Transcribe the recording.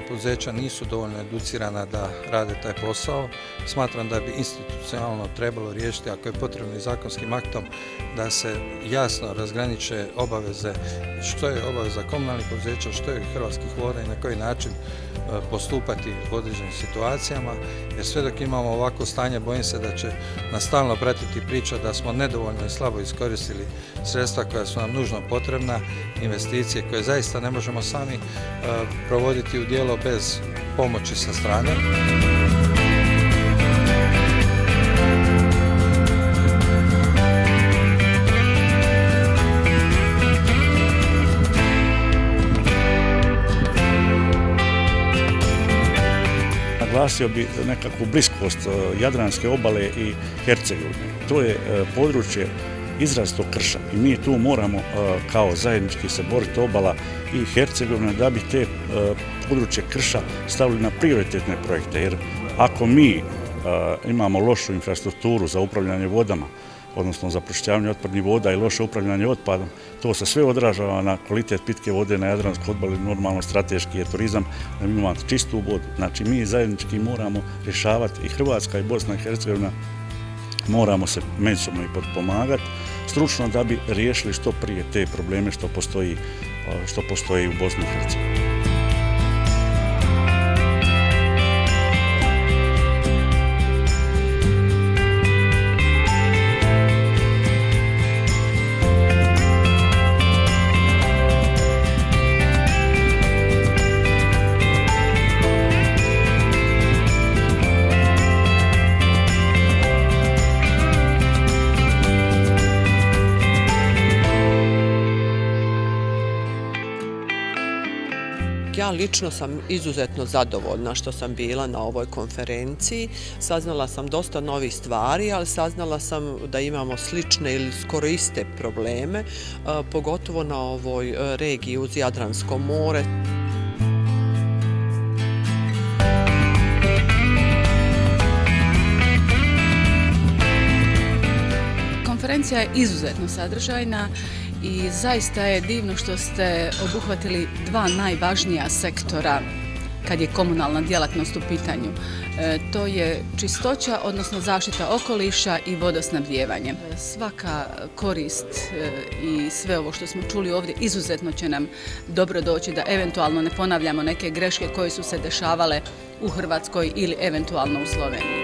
poduzeća nisu dovoljno educirana da rade taj posao. Smatram da bi institucionalno trebalo riješiti, ako je potrebno i zakonskim aktom, da se jasno razgraniče obaveze, što je obaveza komunalnih poduzeća, što je Hrvatskih voda i na koji način postupati u određenim situacijama, jer sve dok imamo ovako stanje, bojim se da će nas stalno pratiti priča da smo nedovoljno i slabo iskoristili sredstva koja su nam nužno potrebna, investicije koje zaista ne možemo sami provoditi u djelo bez pomoći sa strane. Naglasio bi nekakvu bliskost Jadranske obale i Hercegovine. To je područje izrazitog krša i mi tu moramo kao zajednički se boriti, obala i Hercegovina, da bi te područje krša stavili na prioritetne projekte. Jer ako mi imamo lošu infrastrukturu za upravljanje vodama, odnosno za pročišćavanje otpadnih voda i loše upravljanje otpadom, to se sve odražava na kvalitet pitke vode na Jadranskoj obali. Normalno strateški je turizam, da mi imamo čistu vodu. Znači mi zajednički moramo rješavati, i Hrvatska i Bosna i Hercegovina moramo se međusobno i potpomagati stručno da bi riješili što prije te probleme što postoji u Bosni i Hercegovini. Ja lično sam izuzetno zadovoljna što sam bila na ovoj konferenciji. Saznala sam dosta novih stvari, ali saznala sam da imamo slične ili skoro iste probleme, pogotovo na ovoj regiji uz Jadransko more. Konferencija je izuzetno sadržajna i zaista je divno što ste obuhvatili dva najvažnija sektora kad je komunalna djelatnost u pitanju. To je čistoća, odnosno zaštita okoliša i vodosnabdijevanje. Svaka korist i sve ovo što smo čuli ovdje izuzetno će nam dobro doći, da eventualno ne ponavljamo neke greške koje su se dešavale u Hrvatskoj ili eventualno u Sloveniji.